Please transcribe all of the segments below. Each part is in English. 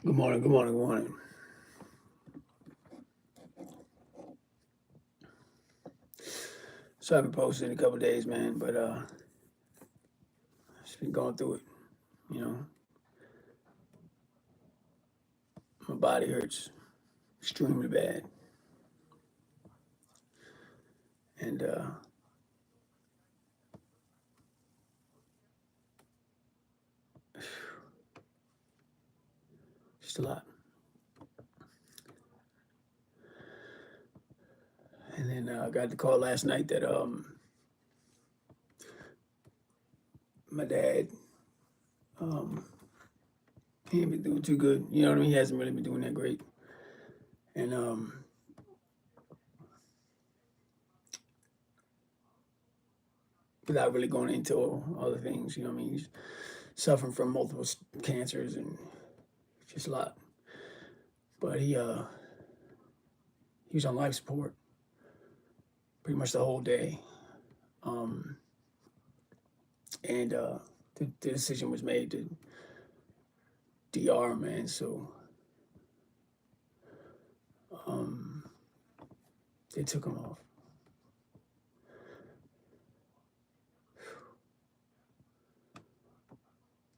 Good morning, good morning, good morning. So I haven't posted in a couple of days, man, but just been going through it. You know, my body hurts extremely bad, and just a lot. And then I got the call last night that my dad um he ain't been doing too good. You know what I mean? He hasn't really been doing that great, and without really going into other things, you know what I mean? He's suffering from multiple cancers and just a lot. But he was on life support pretty much the whole day. Um, and the decision was made to DR, man. So um, they took him off.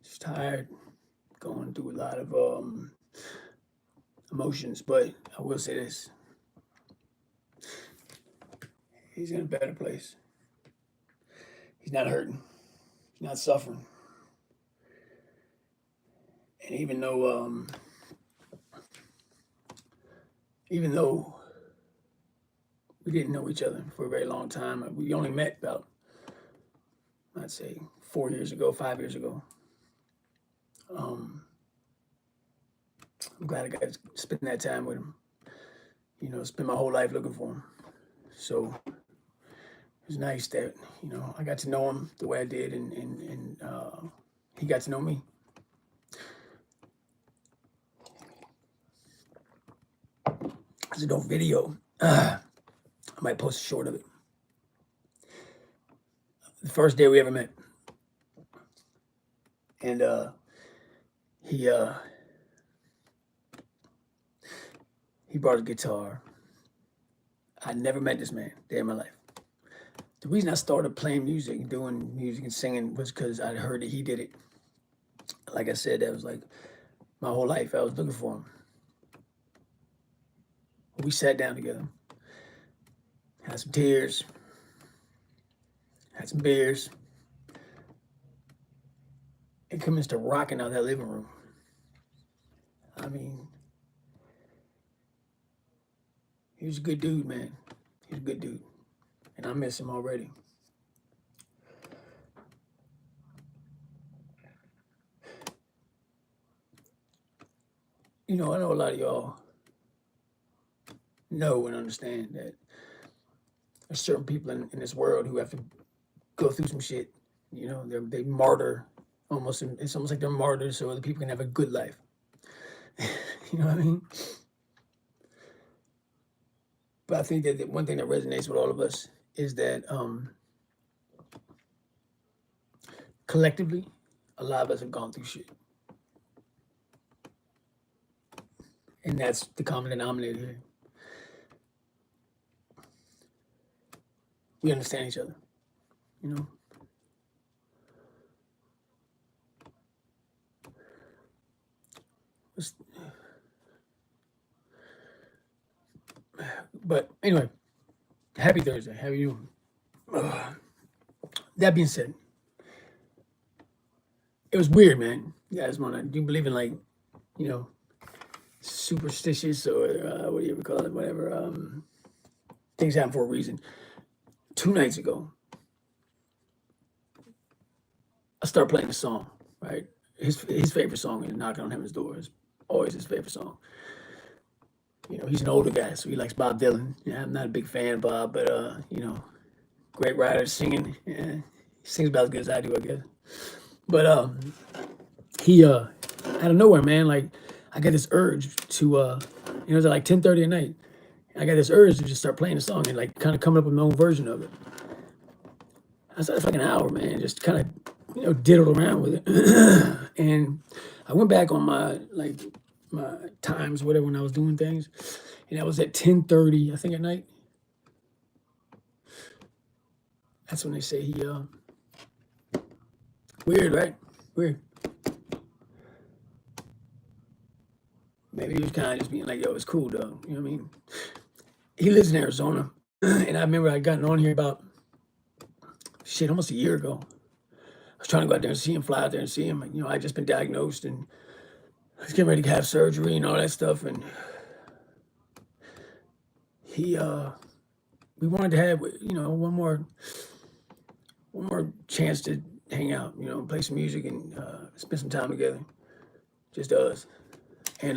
Just tired, going through a lot of emotions. But I will say this: he's in a better place. He's not hurting. He's not suffering. And even though we didn't know each other for a very long time, we only met about, I'd say, 4 years ago, 5 years ago. Um, I'm glad I got to spend that time with him. You know, spend my whole life looking for him. So it was nice that I got to know him the way I did, and he got to know me. There's a dope video. I might post a short of it. The first day we ever met, and he uh, he brought a guitar. I never met this man day in my life. The reason I started playing music, doing music and singing was because I heard that he did it. Like I said, that was like my whole life. I was looking for him. We sat down together, had some tears, had some beers, and commenced to rocking out that living room. I mean, he was a good dude, man. He was a good dude, and I miss him already. I know a lot of y'all know and understand that there's certain people in this world who have to go through some shit. They martyr almost. It's almost like they're martyrs so other people can have a good life. You know what I mean? But I think that the one thing that resonates with all of us is that collectively, a lot of us have gone through shit. And that's the common denominator here. We understand each other, you know? But anyway, happy Thursday. How are you? That being said, it was weird, man. You guys want to, do you believe in like, you know, superstitious or what do you ever call it? Whatever. Things happen for a reason. 2 nights ago, I started playing a song, right? His favorite song is Knocking on Heaven's Door. It's always his favorite song. He's an older guy, so he likes Bob Dylan. Yeah, I'm not a big fan of Bob, but great writer, singing. Yeah, he sings about as good as I do, I guess. But he out of nowhere, man, like I got this urge to it's like 10:30 at night. I got this urge to just start playing the song and like kind of coming up with my own version of it. I started for like an hour, man, just kind of diddled around with it, and I went back on my like my times, whatever, when I was doing things, and that was at 10:30, I think, at night. That's when they say he weird, right? Weird. Maybe he was kind of just being like, "Yo, it's cool, dog." You know what I mean? He lives in Arizona, and I remember I'd gotten on here about shit almost a year ago. I was trying to go out there and see him, fly out there and see him. You know, I just been diagnosed and I was getting ready to have surgery and all that stuff. And he, we wanted to have, you know, one more chance to hang out, you know, play some music and spend some time together, just us. And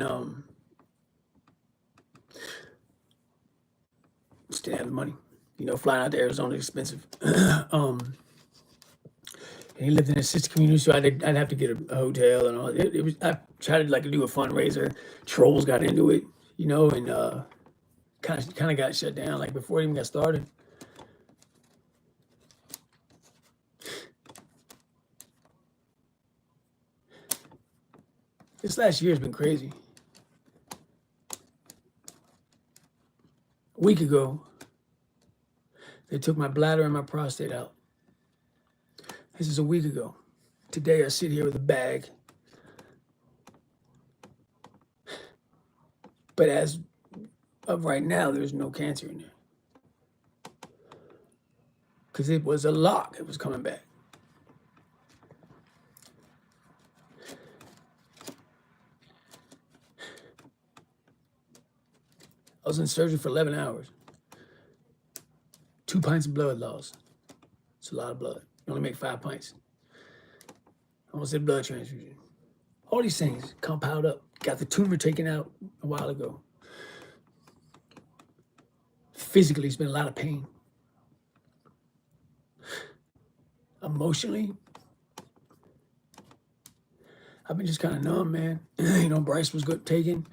just didn't have the money, you know, flying out to Arizona is expensive. And he lived in a sister community, so I'd have to get a hotel and all. It was I tried to like do a fundraiser. Trolls got into it, you know, and kind of got shut down like before it even got started. This last year has been crazy. A week ago, they took my bladder and my prostate out. This is a week ago. Today, I sit here with a bag. But as of right now, there's no cancer in there. Because it was a lock. It was coming back. I was in surgery for 11 hours. 2 pints of blood lost. It's a lot of blood. You only make 5 pints. Almost did blood transfusion. All these things compiled up. Got the tumor taken out a while ago. Physically, it's been a lot of pain. Emotionally, I've been just kind of numb, man. You know, Bryce was good taken.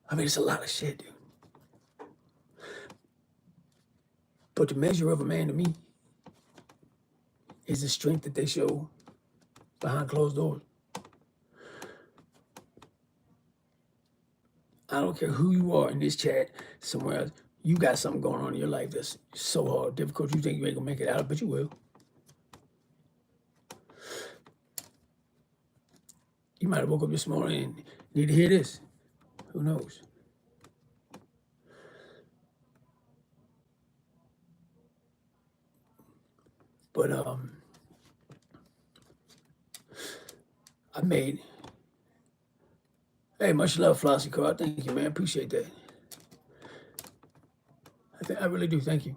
I mean, it's a lot of shit, dude. But the measure of a man to me is the strength that they show behind closed doors. I don't care who you are in this chat, somewhere else. You got something going on in your life that's so hard, difficult, you think you ain't gonna make it out, but you will. You might have woke up this morning and need to hear this. Who knows? But I made. Hey, much love, Flossie Car. Thank you, man. Appreciate that. I really do. Thank you.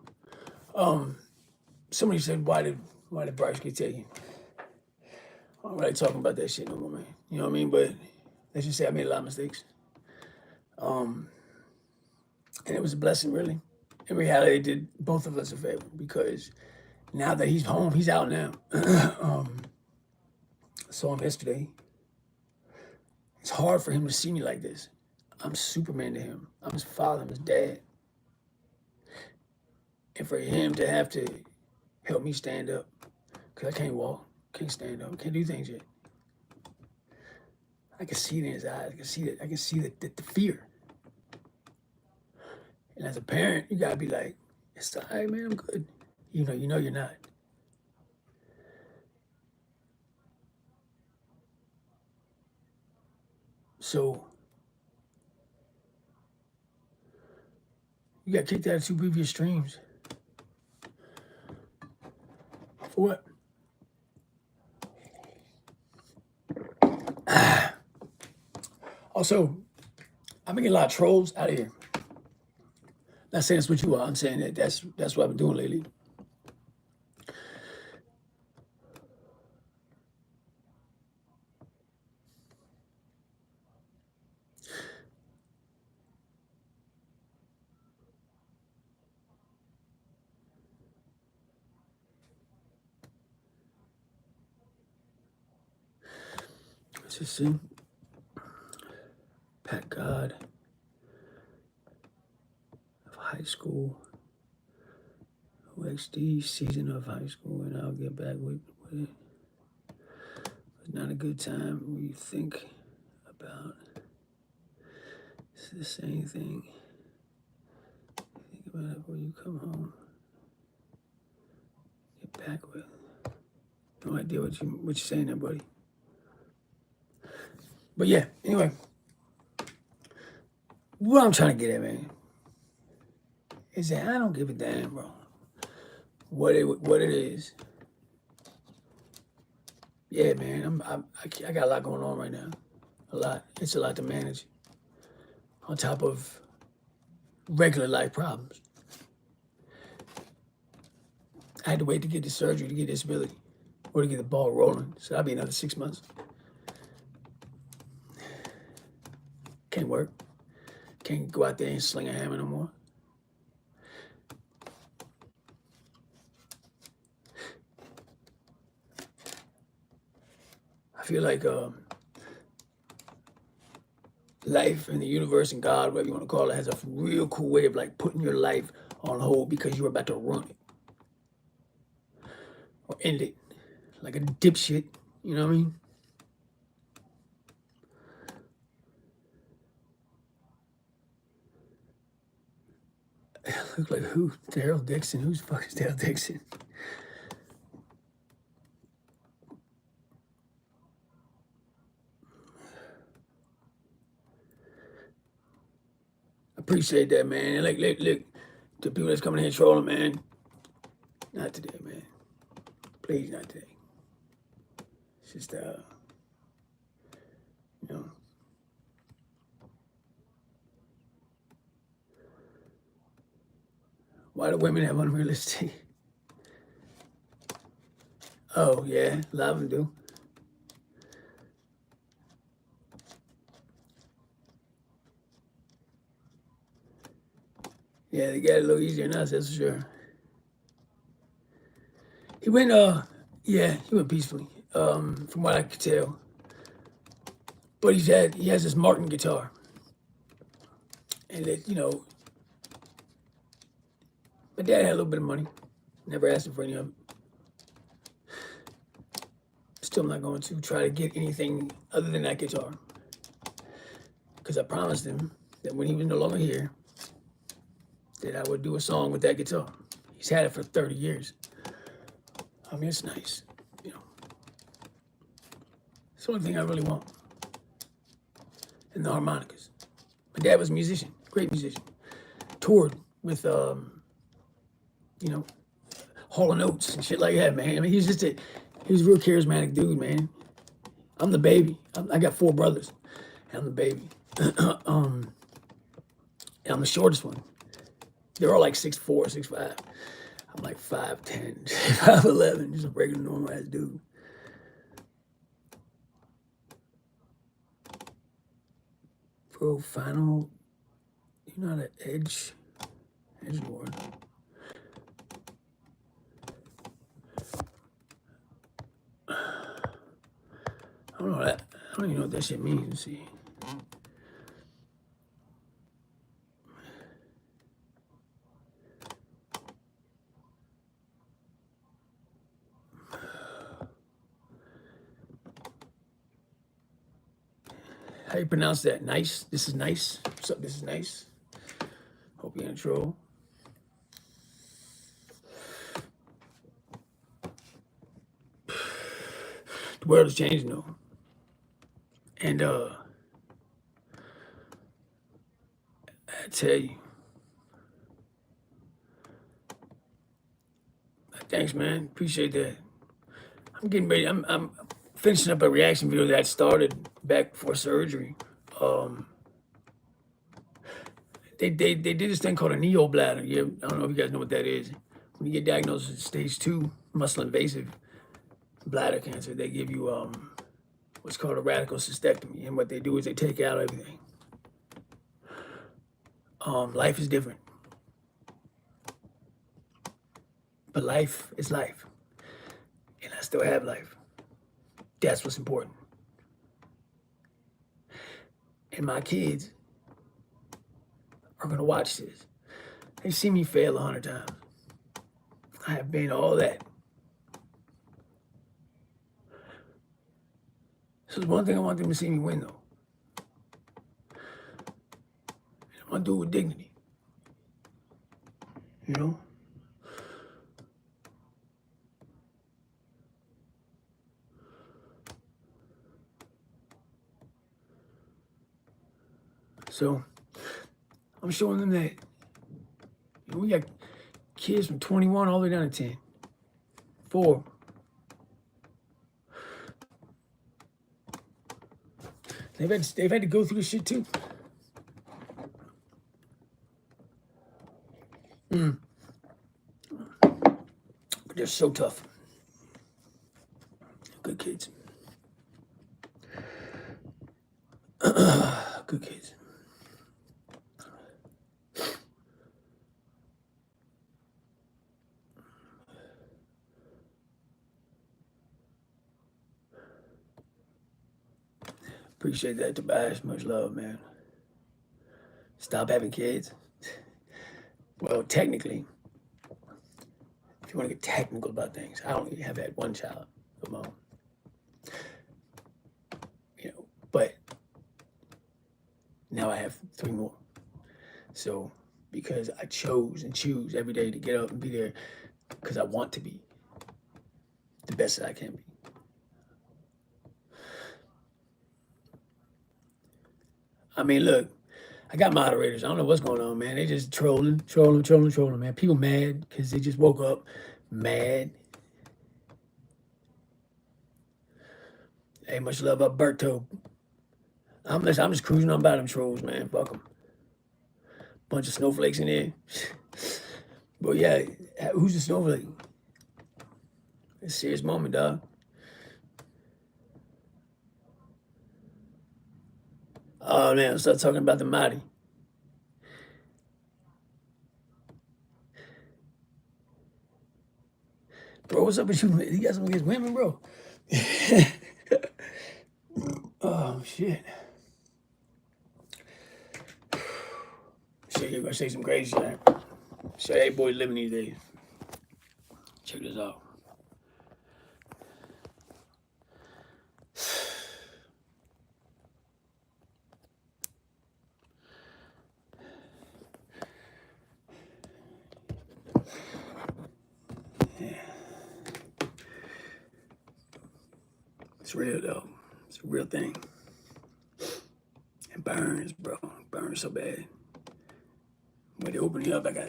Somebody said, why did Bryce get taken? I'm not really talking about that shit no more, man. You know what I mean? But let's just say I made a lot of mistakes. And it was a blessing, really. In reality, it did both of us a favor because now that he's home, he's out now. I saw him yesterday. It's hard for him to see me like this. I'm Superman to him. I'm his father, I'm his dad. And for him to have to help me stand up, because I can't walk, can't stand up, can't do things yet. I can see it in his eyes. I can see the fear. And as a parent, you gotta be like, it's all right, man, I'm good. You know you're not. So you got kicked out of 2 previous streams. For what? Also, I'm making a lot of trolls out of here. Not saying that's what you are. I'm saying that's what I've been doing lately. Let's just see. Pat God of high school. OXD season of high school, and I'll get back with it. It's not a good time when you think about. It's the same thing. Think about it when you come home. Get back with. No idea what you're saying there, buddy. But yeah, anyway. What I'm trying to get at, man, is that I don't give a damn, bro. What it is. Yeah, man, I got a lot going on right now. A lot. It's a lot to manage. On top of regular life problems. I had to wait to get the surgery to get disability or to get the ball rolling. So that'll be another 6 months. Can't work. Can't go out there and sling a hammer no more. I feel like life and the universe and God, whatever you want to call it, has a real cool way of like putting your life on hold because you're about to run it or end it like a dipshit. You know what I mean? Look like who? Daryl Dixon. Who's the fuck is Daryl Dixon? Appreciate that, man. Like, look, the people that's coming in here trolling, man. Not today, man. Please, not today. It's just, you know. Why do women have unrealistic? Oh, yeah, a lot of them do. Yeah, they got it a little easier than us, that's for sure. He went, yeah, he went peacefully, from what I could tell. But he has this Martin guitar. And that, my dad had a little bit of money. Never asked him for any of it. Still not going to try to get anything other than that guitar. Because I promised him that when he was no longer here, that I would do a song with that guitar. He's had it for 30 years. I mean, it's nice, It's the only thing I really want. And the harmonicas. My dad was a musician, great musician. Toured with, Hall & Oates and shit like that, man. I mean, he was a real charismatic dude, man. I'm the baby. I got 4 brothers. And I'm the baby. And I'm the shortest one. They're all like 6'4", 6'5". I'm like 5'10", 5'11", just a regular normal ass dude. Bro, final, you're not an edge lord. I don't know that. I don't even know what that shit means. Let's see. How you pronounce that? Nice? This is nice? What's up? This is nice? Hope you're in troll. The world is changing though. And I tell you. Thanks, man. Appreciate that. I'm getting ready. I'm finishing up a reaction video that started back before surgery. They did this thing called a neobladder. Yeah, I don't know if you guys know what that is. When you get diagnosed with stage 2 muscle invasive bladder cancer, they give you what's called a radical cystectomy, and what they do is they take out everything. Life is different, but life is life, and I still have life. That's what's important. And my kids are gonna watch this. They see me fail 100 times. I have been all that. So there's one thing I want them to see me win, though. I want to do it with dignity. You know? So I'm showing them that we got kids from 21 all the way down to 10. 4. They've had to go through this shit too. But they're so tough. Good kids. Good kids. Appreciate that, Tobias. Much love, man. Stop having kids. Well, technically, if you want to get technical about things, I only have had one child of my own. You know, but now I have 3 more. So because I chose and choose every day to get up and be there because I want to be the best that I can be. I mean, look, I got moderators. I don't know what's going on, man. They just trolling, man. People mad because they just woke up mad. Hey, much love, Alberto. I'm just cruising on by them trolls, man. Fuck them. Bunch of snowflakes in there. But yeah, who's the snowflake? It's a serious moment, dog. Oh man, let's start talking about the mighty. Bro, what's up with you? You got something against women, bro? Oh shit. Shit, you're gonna say some crazy shit. Say, hey boys living these days. Check this out. Yeah. It's real though. It's a real thing. It burns, bro. It burns so bad. When they open it up, I got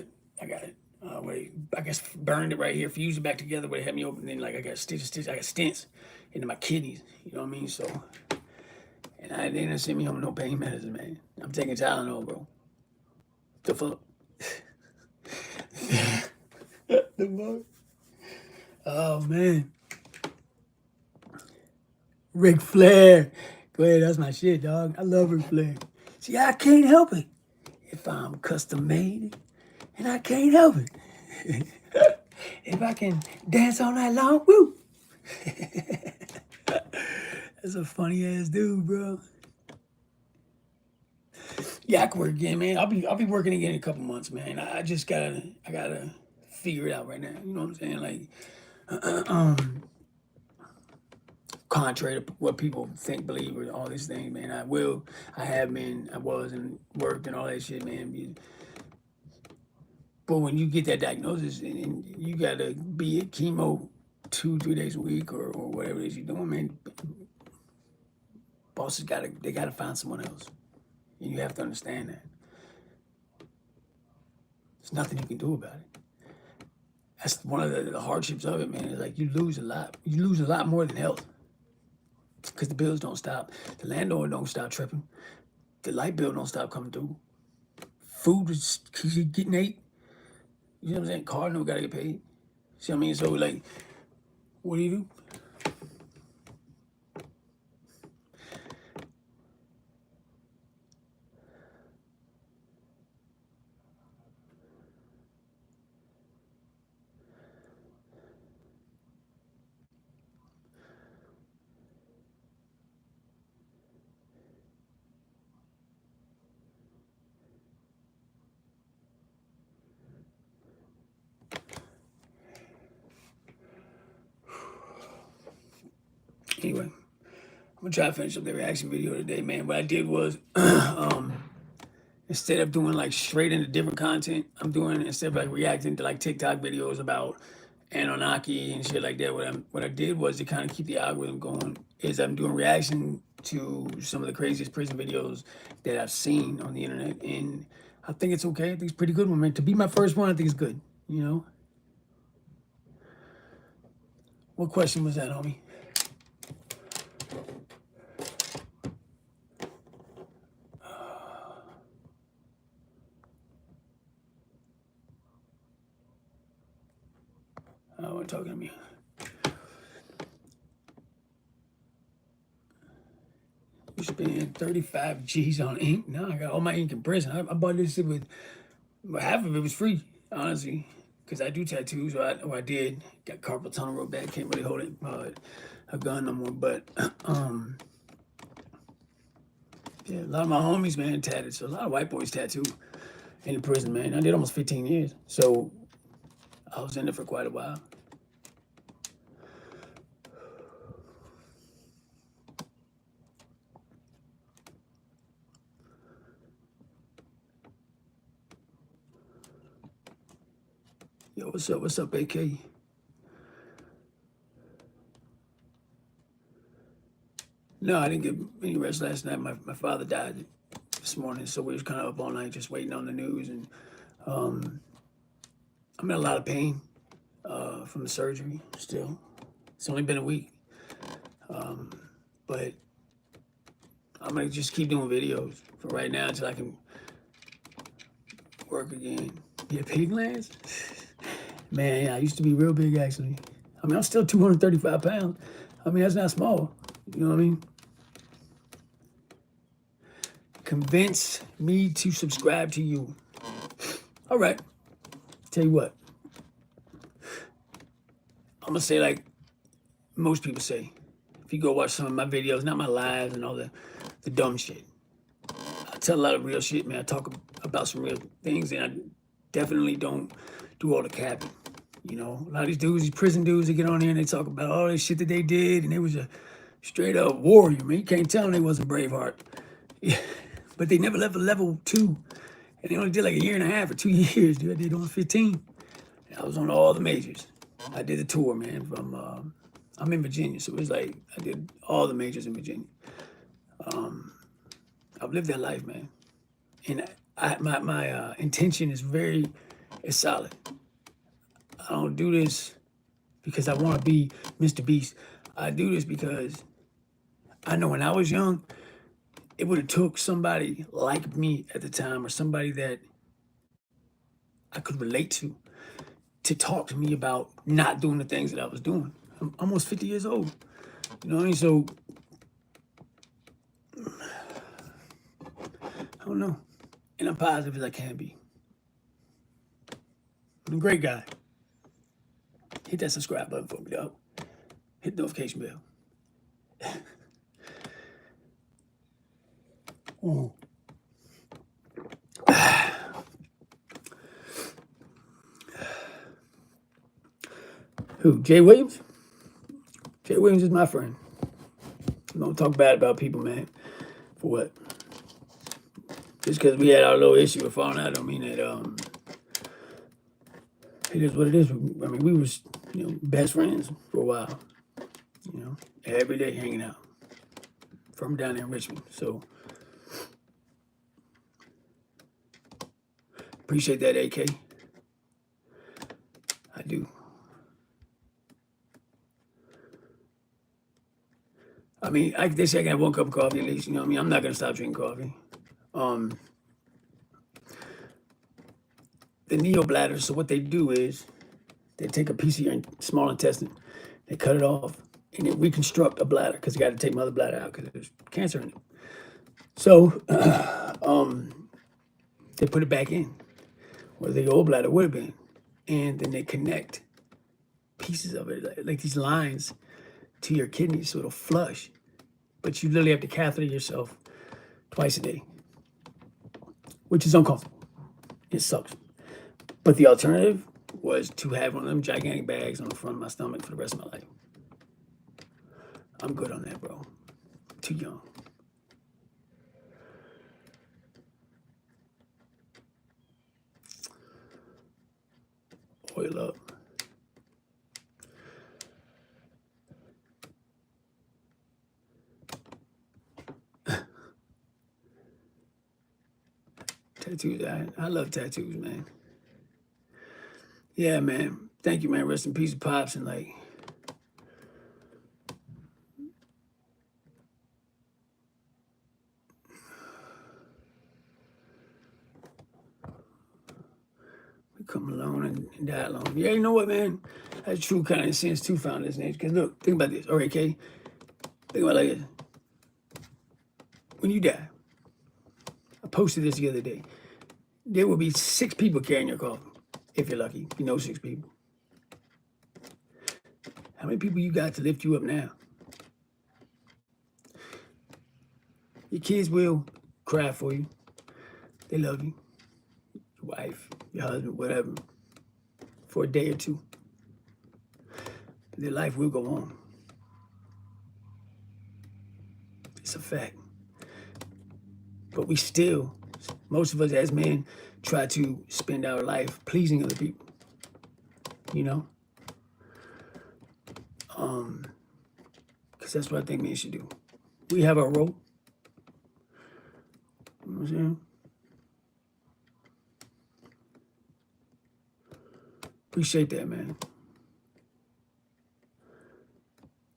wait, I guess burned it right here, fused it back together, but it had me open. Then like I got I got stents into my kidneys. You know what I mean? So, and they didn't send me home with no pain medicine, man. I'm taking Tylenol, bro. The fuck? The fuck? Oh man. Ric Flair. Go ahead, that's my shit, dog. I love Ric Flair. See, I can't help it if I'm custom made, and I can't help it if I can dance all night long. Woo! That's a funny ass dude, bro. Yeah, I can work again, man. I'll be working again in a couple months, man. I just gotta figure it out right now. You know what I'm saying? Like, contrary to what people think, believe, or all these things, man. I have been, I was, and worked and all that shit, man. But when you get that diagnosis and you gotta be at chemo 2, 3 days a week or whatever it is you're doing, man, bosses gotta find someone else. And you have to understand that. There's nothing you can do about it. That's one of the hardships of it, man. It's like you lose a lot. You lose a lot more than health. Because the bills don't stop. The landlord don't stop tripping. The light bill don't stop coming through. Food is getting ate. You know what I'm saying? Car no gotta get paid. See what I mean? So like, what do you do? Anyway, I'm gonna try to finish up the reaction video today, man. What I did was, instead of doing like straight into different content, I'm doing instead of like reacting to like TikTok videos about Anunnaki and shit like that. What I did was to kind of keep the algorithm going. Is I'm doing reaction to some of the craziest prison videos that I've seen on the internet, and I think it's okay. I think it's a pretty good one, man. To be my first one, I think it's good. You know. What question was that, homie? Oh, we're talking to me. You spend 35 G's on ink. No, I got all my ink in prison. I bought this shit with half of it was free, honestly, because I do tattoos. Or I did. Got carpal tunnel real bad. Can't really hold it, a gun no more. But yeah, a lot of my homies, man, tatted. So a lot of white boys tattoo in the prison, man. I did almost 15 years, so I was in there for quite a while. Yo, what's up? What's up, AK? No, I didn't get any rest last night. My father died this morning, so we was kind of up all night just waiting on the news, and I'm in a lot of pain from the surgery still. It's only been a week, but I'm gonna just keep doing videos for right now until I can work again. Yeah, pig lands? Man, yeah, I used to be real big actually. I mean, I'm still 235 pounds. I mean, that's not small. You know what I mean? Convince me to subscribe to you. All right. Tell you what. I'm gonna say like most people say. If you go watch some of my videos, not my lives and all the dumb shit. I tell a lot of real shit, man. I talk about some real things, and I definitely don't do all the capping. You know, a lot of these dudes, these prison dudes, they get on here and they talk about all this shit that they did, and they was a straight up warrior, man. You can't tell them they wasn't Braveheart. Yeah. But they never left a level 2. And they only did like a year and a half or 2 years, dude. I did on 15. And I was on all the majors. I did the tour, man, from, I'm in Virginia, so it was like, I did all the majors in Virginia. I've lived that life, man. And my intention is it's solid. I don't do this because I want to be Mr. Beast. I do this because I know when I was young, it would have took somebody like me at the time or somebody that I could relate to talk to me about not doing the things that I was doing. I'm almost 50 years old. You know what I mean? So, I don't know. And I'm positive as I can be. I'm a great guy. Hit that subscribe button for me, dog. Hit the notification bell. Oh. Who? Jay Williams? Jay Williams is my friend. Don't talk bad about people, man. For what? Just because we had our little issue with falling out, don't mean that it is what it is. I mean, we was best friends for a while. You know, every day hanging out from down there in Richmond. So appreciate that, AK. I do. I mean, they say I can have 1 cup of coffee at least. You know what I mean? I'm not gonna stop drinking coffee. The neobladders. So what they do is they take a piece of your small intestine, they cut it off, and they reconstruct a bladder because you got to take my other bladder out because there's cancer in it. So they put it back in where the old bladder would have been, and then they connect pieces of it like these lines to your kidneys so it'll flush. But you literally have to catheter yourself twice a day, which is uncomfortable. It sucks. But the alternative was to have one of them gigantic bags on the front of my stomach for the rest of my life. I'm good on that, bro. Too young. oil up. Tattoos, I love tattoos, man. Yeah, man. Thank you, man. Rest in peace, Pops, and like. We come alone and die alone. Yeah, you know what, man? That's true kind of sense too, found this name. Because look, think about this. All right, K. Think about it like this. When you die, I posted this the other day. There will be 6 people carrying your coffin. If you're lucky, you know 6 people. How many people you got to lift you up now? Your kids will cry for you. They love you. Your wife, your husband, whatever. For a day or two. But their life will go on. It's a fact. But we still, most of us as men, try to spend our life pleasing other people. You know? Because that's what I think men should do. We have our role. You know what I'm saying? Appreciate that, man.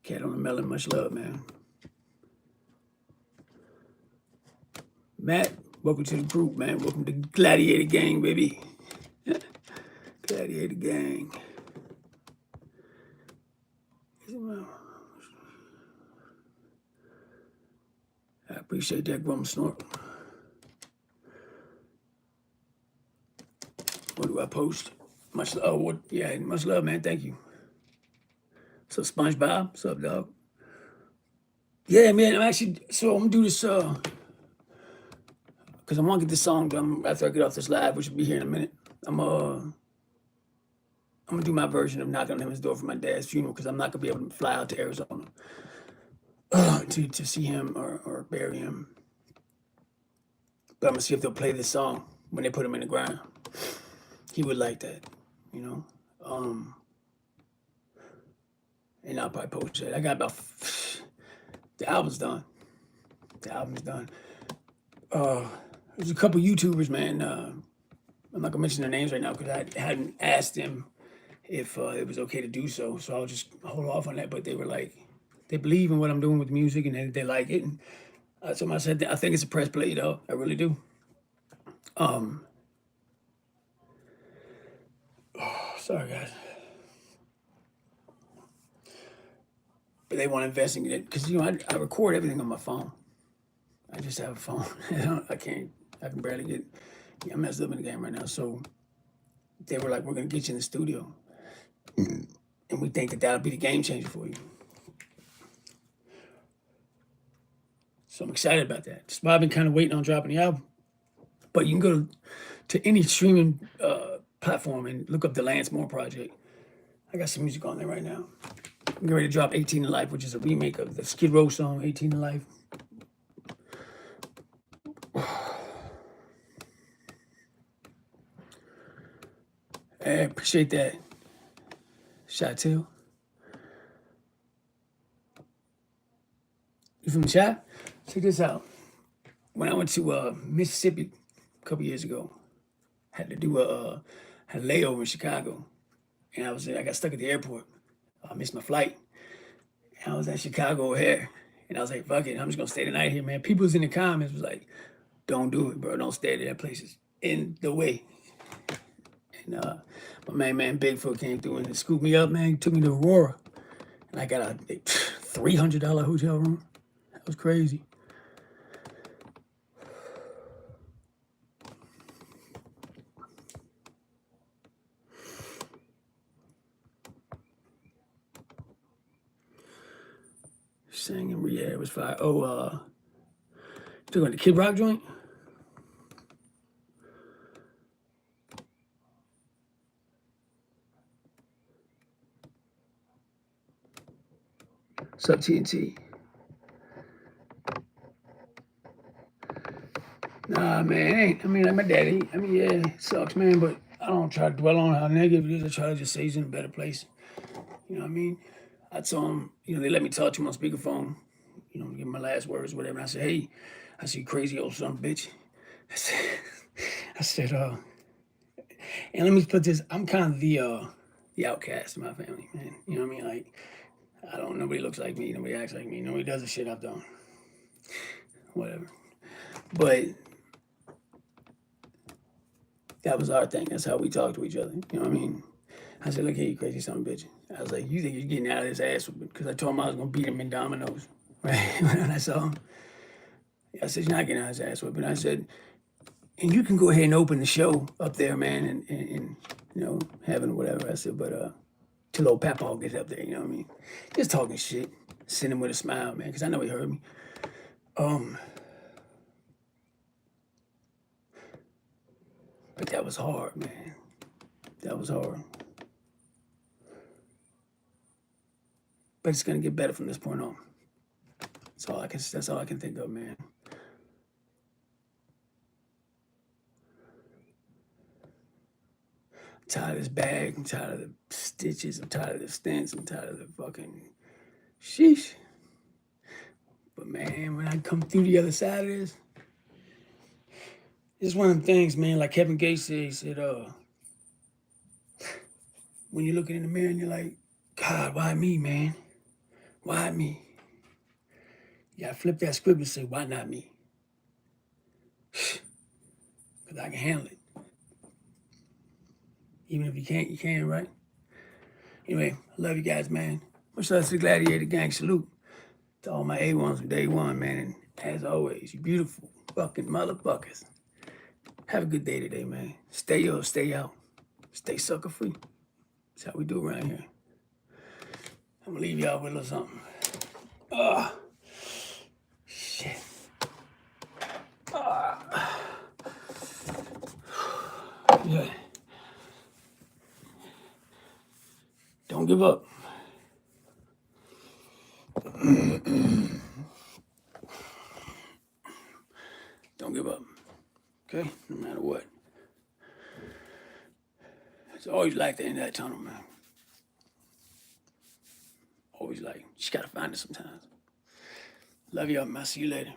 Cat on the melon, much love, man. Matt, welcome to the group, man. Welcome to Gladiator Gang, baby. Gladiator Gang. I appreciate that, Grum Snort. What do I post? Much love. Oh, yeah, much love, man. Thank you. What's up, SpongeBob? What's up, dog? Yeah, man. I'm gonna do this because I want to get this song done after I get off this live, which will be here in a minute. I'm gonna do my version of Knocking on Heaven's Door for my dad's funeral because I'm not gonna be able to fly out to Arizona to see him or bury him. But I'm gonna see if they'll play this song when they put him in the ground. He would like that, you know. And I'll probably post that. I got about the album's done. The album's done. There's a couple YouTubers, man. I'm not gonna mention their names right now because I hadn't asked them if it was okay to do so. So I'll just hold off on that. But they were like, they believe in what I'm doing with music and they like it. And so I said, I think it's a press play, though. I really do. Sorry, guys. But they want to invest in it because, you know, I record everything on my phone. I just have a phone. I can barely get, I'm messed up in the game right now. So they were like, we're going to get you in the studio. And we think that that'll be the game changer for you. So I'm excited about that. So I've been kind of waiting on dropping the album. But you can go to any streaming platform and look up the Lance Moore Project. I got some music on there right now. I'm getting ready to drop 18 to Life, which is a remake of the Skid Row song, 18 to Life. I appreciate that. Shot too. You from the chat? Check this out. When I went to Mississippi a couple years ago, had to do had a layover in Chicago, and I got stuck at the airport. I missed my flight. And I was at Chicago O'Hare, and I was like, "Fuck it, I'm just gonna stay the night here, man." People was in the comments was like, "Don't do it, bro. Don't stay there. That place is in the way." And my man Bigfoot came through and scooped me up, man. He took me to Aurora, and I got a $300 hotel room. That was crazy. Singing, yeah, it was fire. Oh, you talking about the Kid Rock joint? What's up, TNT? Nah, man, it ain't. I mean, like my daddy. I mean, yeah, it sucks, man, but I don't try to dwell on how negative it is. I try to just say he's in a better place. You know what I mean? I told him, they let me talk to him on speakerphone, give him my last words, whatever. And I said, hey, I said, you crazy old son of a bitch. I said, and let me put this, I'm kind of the outcast in my family, man. You know what I mean? Like, nobody looks like me, nobody acts like me, nobody does the shit I've done. Whatever. But that was our thing. That's how we talk to each other. You know what I mean? I said, look here, you crazy son of a bitch. I was like, you think you're getting out of this ass? Because I told him I was going to beat him in dominoes. Right? When I saw him. I said, you're not getting out of his ass whipping. I said, and you can go ahead and open the show up there, man, and having or whatever. I said, but till old Papa gets up there, you know what I mean? Just talking shit. Send him with a smile, man, because I know he heard me. But that was hard, man. That was hard. But it's gonna get better from this point on. That's all I can think of, man. I'm tired of this bag. I'm tired of the stitches. I'm tired of the stents. I'm tired of the fucking sheesh. But man, when I come through the other side of this, it's one of them things, man. Like Kevin Gates said, he said, when you're looking in the mirror and you're like, God, why me, man? Why me? You gotta flip that script and say, why not me? Because I can handle it. Even if you can't, you can, right? Anyway, I love you guys, man. Much love to the Gladiator Gang. Salute to all my A1s from day one, man. And as always, you beautiful fucking motherfuckers. Have a good day today, man. Stay up, stay out. Stay sucker free. That's how we do around here. I'm gonna leave y'all with a little something. Shit. Yeah. Don't give up. Don't give up. Okay? No matter what. It's always like the end of that tunnel, man. Always like. You just gotta find it sometimes. Love y'all, man. I'll see you later.